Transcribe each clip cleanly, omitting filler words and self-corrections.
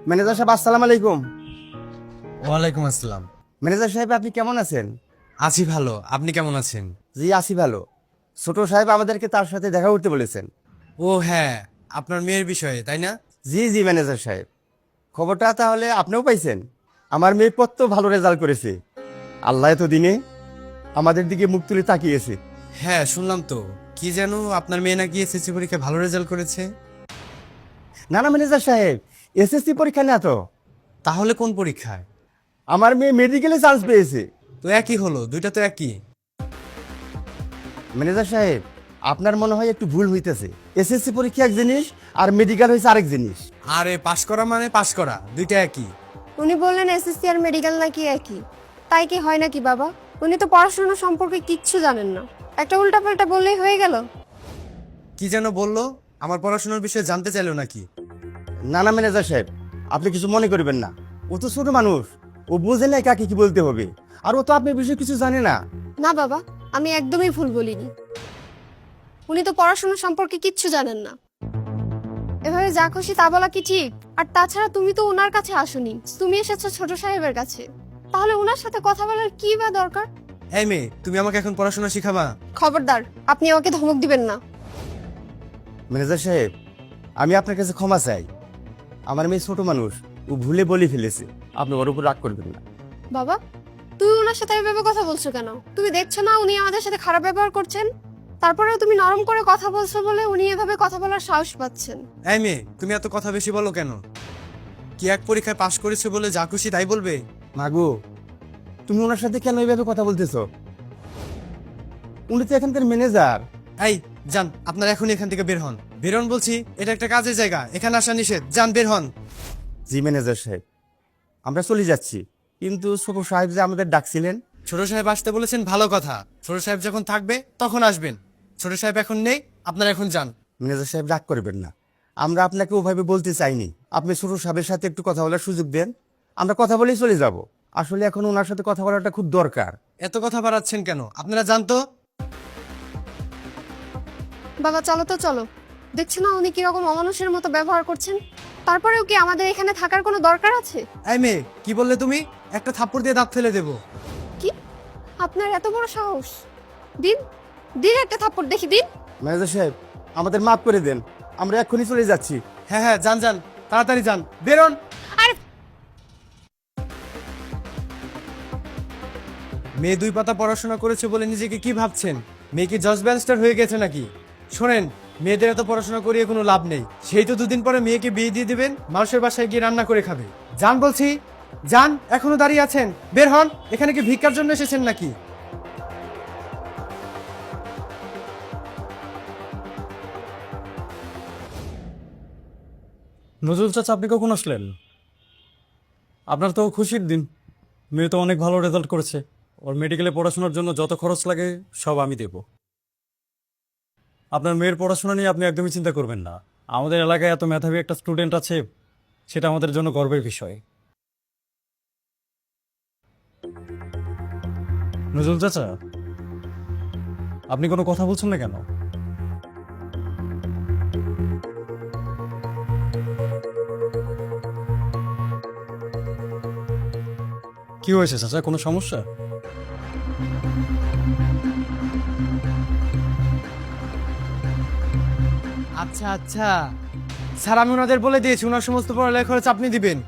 Manager সাহেব, আসসালামু আলাইকুম। ওয়ালাইকুম আসসালাম। ম্যানেজার সাহেব, আপনি কেমন আছেন? আছি ভালো, আপনি কেমন আছেন? জি, আছি ভালো। ছোট সাহেব আমাদেরকে তার সাথে দেখা করতে বলেছেন। ও হ্যাঁ, আপনার মেয়ের বিষয়ে তাই না? জি জি ম্যানেজার সাহেব, খবরটা তাহলে আপনিও পাইছেন? আমার মেয়ে কত ভালো রেজাল্ট করেছে। আল্লাহ তো দিনে আমাদের দিকে মুখ তুলে তাকিয়েছে। হ্যাঁ শুনলাম তো, কি যেন আপনার মেয়ে নাকি এসএসসি পরীক্ষায় ভালো রেজাল্ট করেছে। না না ম্যানেজার সাহেব, এসএসসি পরীক্ষা না তো, তাহলে কোন পরীক্ষায়? আমার মেয়ে মেডিকেলে চান্স পেয়েছে। তো একই হলো, দুইটা তো একই। ম্যানেজার সাহেব, আপনার মনে হয় একটু ভুল হইতেছে। এসএসসি পরীক্ষা এক জিনিস আর মেডিকেল হয়েছে আরেক জিনিস। আরে পাশ করা মানে পাশ করা, দুইটা একই। উনি বললেন এসএসসি আর মেডিকেল নাকি একই। তাই কি হয় নাকি বাবা? উনি তো পড়াশোনা সম্পর্কে কিচ্ছু জানেন না। একটা উল্টাপাল্টা বললেই হয়ে গেল। কি যেন বললো? আমার পড়াশোনার বিষয়ে জানতে চাইলো নাকি? না না ম্যানেজার সাহেব, আপনি কিছু মনে করবেন না। ও তো ছোট মানুষ, ও বোঝে না কাকে কি বলতে হবে। আর ও তো আপনার বিষয়ে কিছু জানে না। না বাবা, আমি একদমই ভুল বলিনি। উনি তো পড়াশোনা সম্পর্কে কিচ্ছু জানেন না। এভাবে যা খুশি তা বলা কি ঠিক? আর তাছাড়া তুমি তো ওনার কাছে আসোনি, তুমি এসেছো ছোট সাহেবের কাছে। তাহলে ওনার সাথে কথা বলার কি বা দরকার? এই মেয়ে, তুমি আমাকে এখন পড়াশোনা শিখাবা? খবরদার, আপনি আমাকে ধমক দিবেন না। ম্যানেজার সাহেব, আমি আপনার কাছে ক্ষমা চাই। আমার মেয়ে ছোট মানুষ, ও ভুলে বলে ফেলেছে। আপনি ওর উপর রাগ করবেন না। বাবা, তুমি ওনার সাথে এভাবে কথা বলছো কেন? তুমি দেখছো না উনি আমাদের সাথে খারাপ ব্যবহার করছেন? তারপরে তুমি নরম করে কথা বলছো বলে উনি এভাবে কথা বলার সাহস পাচ্ছেন। এই মেয়ে, তুমি এত কথা বেশি বলো কেন? কি এক পরীক্ষায় পাশ করেছে বলে যা খুশি তাই বলবে? মাগো, তুমি ওনার সাথে কেন এইভাবে কথা বলতেছো? উনি তো এখানকার ম্যানেজার। এই যান, আপনারা এখন এখান থেকে বের হন। বের হন বলছি, এটা একটা কাজের জায়গা, এখানে আসা নিষেধ। যান, বের হন। জি ম্যানেজার সাহেব, আমরা চলে যাচ্ছি। কিন্তু ছোট সাহেব যে আমাদের ডাকছিলেন। ছোট সাহেব আসতে বলেছেন, ভালো কথা। ছোট সাহেব যখন থাকবে তখন আসবেন। ছোট সাহেব এখন নেই, আপনারা এখন যান। ম্যানেজার সাহেব, রাগ করবেন না। আমরা আপনাকে ওভাবে বলতে চাইনি। আপনি ছোট সাহেবের সাথে একটু কথা বলার সুযোগ দেন, আমরা কথা বলেই চলে যাব। আসলে এখন ওনার সাথে কথা বলাটা খুব দরকার। এত কথা বাড়াচ্ছেন কেন? আপনারা যান তো। বাবা চলো তো চলো, দেখছো না উনি কিরকম অমানুষের মতো ব্যবহার করছেন? তারপরেও কি আমাদের এখানে থাকার কোনো দরকার আছে? এই মেয়ে, কি বললে তুমি? একটা থাপ্পড় দিয়ে দাঁত ফেলে দেবো। কি? আপনার এত বড় সাহস? দিন, দিন একটা থাপ্পড় দেখি, দিন। ম্যানেজার সাহেব, আমাদের মাফ করে দেন, আমরা এক্ষুনি চলে যাচ্ছি। হ্যাঁ হ্যাঁ, যান যান, তাড়াতাড়ি যান, বেরোন। আরে মেয়ে 2 পাতা পড়াশোনা করেছে বলে নিজেকে কি ভাবছেন? মেয়ে কি জজ ব্যারিস্টার হয়ে গেছে নাকি? শোনেন, মেয়েদের এত পড়াশোনা করিয়ে কোনো লাভ নেই। সেই তো 2 দিন পরে মেয়েকে বিয়ে দিয়ে দিবেন, মানুষের বাসায় গিয়ে রান্না করে খাবে। যান বলছি, যান। এখনো দাঁড়িয়ে আছেন? বের হন। এখানে কি ভিক্ষার জন্য এসেছেন নাকি? নজরুল চাচা, আপনি কখন আসলেন? আপনার তো খুশির দিন, মেয়ে তো অনেক ভালো রেজাল্ট করেছে। ওর মেডিকেলে পড়াশোনার জন্য যত খরচ লাগে সব আমি দেব। আপনার মেয়ের পড়াশোনা নিয়ে আপনি একদমই চিন্তা করবেন না। আমাদের এলাকায় এত মেধাবী একটা স্টুডেন্ট আছে, সেটা আমাদের জন্য গর্বের বিষয়। নজরুল চাচা, আপনি কোনো কথা বলছেন না কেন? কি হয়েছে চাচা, কোনো সমস্যা? আচ্ছা আচ্ছা, স্যার আমি ওনাদের বলে দিয়েছি ওনার সমস্ত পড়ালেখার খরচ আপনি দিবেন।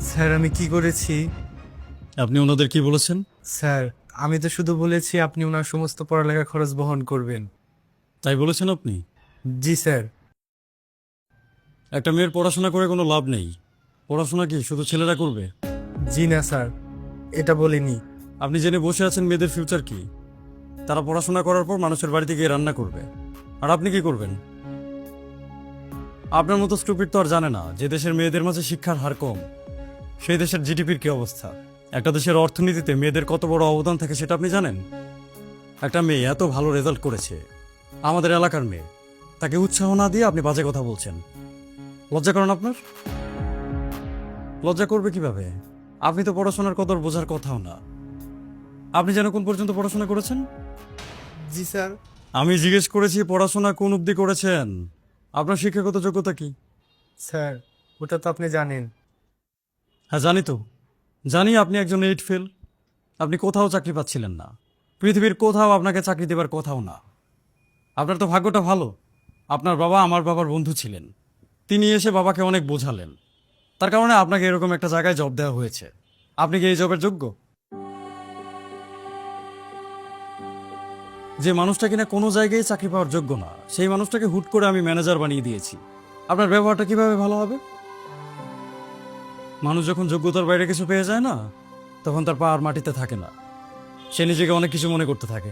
স্যার আমি কি করেছি? আপনি ওনাদের কি বলেছেন? স্যার আমি তো শুধু বলেছি আপনি ওনার সমস্ত পড়ালেখার খরচ বহন করবেন। তাই বলেছেন আপনি? জি স্যার। একটা মেয়ের পড়াশোনা করে কোনো লাভ নেই। পড়াশোনা কি শুধু ছেলেরা করবে? জি না স্যার, এটা বলিনি। আপনি জেনে বসে আছেন মেয়েদের ফিউচার কি? তারা পড়াশোনা করার পর মানুষের বাড়িতে গিয়ে রান্না করবে। আর আপনি কি করবেন? আপনার মতো স্টুপিড তো আর জানে না যে দেশের মেয়েদের মাঝে শিক্ষার হার কম সেই দেশের জিডিপির কি অবস্থা। একটা দেশের অর্থনীতিতে মেয়েদের কত বড় অবদান থাকে সেটা আপনি জানেন? একটা মেয়ে এত ভালো রেজাল্ট করেছে, আমাদের এলাকার মেয়ে, তাকে উৎসাহ না দিয়ে আপনি বাজে কথা বলছেন। লজ্জা করেন আপনার? লজ্জা করবে কিভাবে? আপনি তো পড়াশোনার কদর বোঝার কথাও না। আপনি যেন কোন পর্যন্ত পড়াশোনা করেছেন? জি স্যার। আমি জিজ্ঞেস করেছি পড়াশোনা কোন অবধি করেছেন, আপনার শিক্ষাগত যোগ্যতা কি? স্যার ওটা তো আপনি জানেন। হ্যাঁ জানি তো, জানি আপনি একজন 8 ফেল। আপনি কোথাও চাকরি পাচ্ছিলেন না, পৃথিবীর কোথাও আপনাকে চাকরি দেবার কথাও না। আপনার তো ভাগ্যটা ভালো, আপনার বাবা আমার বাবার বন্ধু ছিলেন, তিনি এসে বাবাকে অনেক বোঝালেন, তার কারণে আপনাকে এরকম একটা জায়গায় জব দেওয়া হয়েছে। আপনি কি এই জবের যোগ্য? যে মানুষটা কিনা কোনো জায়গায় চাকরি পাওয়ার যোগ্য না, সেই মানুষটাকে হুট করে আমি ম্যানেজার বানিয়ে দিয়েছি। আপনার ব্যবহারটা কিভাবে ভালো হবে? মানুষ যখন যোগ্যতার বাইরে কিছু পেয়ে যায় না, তখন তার পা আর মাটিতে থাকে না, সে নিজেকে অনেক কিছু মনে করতে থাকে।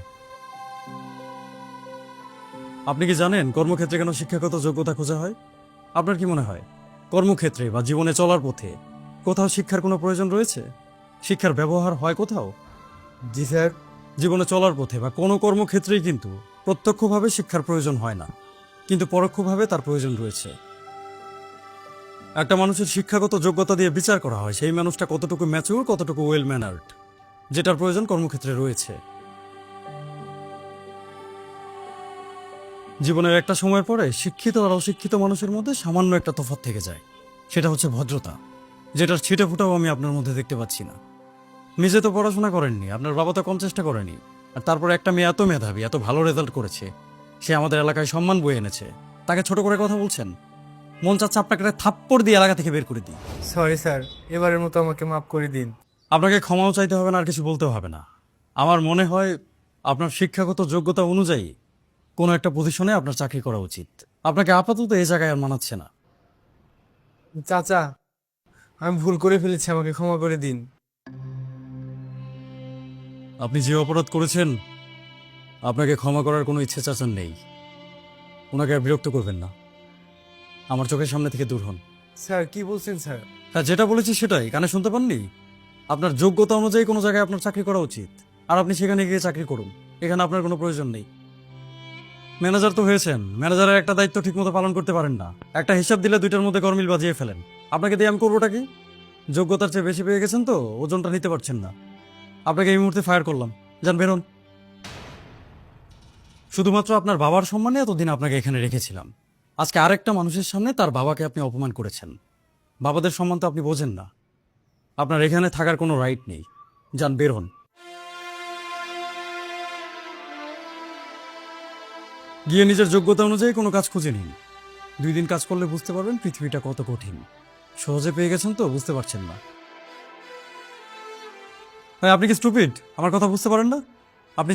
আপনি কি জানেন কর্মক্ষেত্রে কেন শিক্ষাগত যোগ্যতা খোঁজা হয়? আপনার কি মনে হয় কর্মক্ষেত্রে বা জীবনে চলার পথে কোথাও শিক্ষার কোনো প্রয়োজন রয়েছে? শিক্ষার ব্যবহার হয় কোথাও? জি স্যার। জীবনে চলার পথে বা কোনো কর্মক্ষেত্রেই কিন্তু প্রত্যক্ষভাবে শিক্ষার প্রয়োজন হয় না, কিন্তু পরোক্ষভাবে তার প্রয়োজন রয়েছে। একটা মানুষের শিক্ষাগত যোগ্যতা দিয়ে বিচার করা হয় সেই মানুষটা কতটুকু ম্যাচিউর, কতটুকু ওয়েল ম্যানার্ড, যেটার প্রয়োজন কর্মক্ষেত্রে রয়েছে। জীবনের একটা সময়ের পরে শিক্ষিত আর অশিক্ষিত মানুষের মধ্যে সামান্য একটা তফাৎ থেকে যায়, সেটা হচ্ছে ভদ্রতা, যেটার ছিটে ফুটাও আমি আপনার মধ্যে দেখতে পাচ্ছি না। নিজে তো পড়াশোনা করেননি, আপনার বাবা তো কম চেষ্টা করেনি, আর তারপরে একটা মেয়ে এত মেধাবী, এত ভালো রেজাল্ট করেছে, সে আমাদের এলাকায় সম্মান বয়ে এনেছে, তাকে ছোট করে কথা বলছেন? মন চাচ্ছে আপনাকে একটা থাপ্পড় দিয়ে এলাকা থেকে বের করে দিই। সরি স্যার, এবারের মতো আমাকে মাফ করে দিন। আপনাকে ক্ষমাও চাইতে হবে না, আর কিছু বলতেও হবে না। আমার মনে হয় আপনার শিক্ষাগত যোগ্যতা অনুযায়ী কোনো একটা পজিশনে আপনার চাকরি করা উচিত। আপনাকে আপাতত এই জায়গায় আর মানাচ্ছে না। চাচা, আমি ভুল করে ফেলেছি, আমাকে ক্ষমা করে দিন। আপনি যে অপরাধ করেছেন, আপনাকে ক্ষমা করার কোনো ইচ্ছে চাচার নেই। ওনাকে আর বিরক্ত করবেন না, আমার চোখের সামনে থেকে দূর হন। স্যার কি বলছেন স্যার? হ্যাঁ, যেটা বলেছি সেটাই, কানে শুনতে পাননি? আপনার যোগ্যতা অনুযায়ী কোনো জায়গায় আপনার চাকরি করা উচিত, আর আপনি সেখানে গিয়ে চাকরি করুন, এখানে আপনার কোনো প্রয়োজন নেই। ম্যানেজার তো হয়েছেন, ম্যানেজারের একটা দায়িত্ব ঠিকমতো পালন করতে পারেন না, একটা হিসাব দিলে দুইটার মধ্যে গরমিল বাজিয়ে ফেলেন। আপনাকে দিয়ে আমি করবোটা কি? যোগ্যতার চেয়ে বেশি পেয়ে গেছেন তো, ওজনটা নিতে পারছেন না। আপনাকে এই মুহূর্তে ফায়ার করলাম, যান বেরোন। শুধুমাত্র আপনার বাবার সম্মানে এতদিন আপনাকে এখানে রেখেছিলাম, আজকে আরেকটা মানুষের সামনে তার বাবাকে আপনি অপমান করেছেন। বাবাদের সম্মান তো আপনি বোঝেন না, আপনার এখানে থাকার কোনো রাইট নেই, যান বের হন। গিয়ে নিজের যোগ্যতা অনুযায়ী কোনো কাজ খুঁজে নিন, 2 দিন কাজ করলে বুঝতে পারবেন পৃথিবীটা কত কঠিন। সহজে পেয়ে গেছেন তো, বুঝতে পারছেন না। ভাই আপনি কি স্টুপিড? আমার কথা বুঝতে পারেন না? আপনি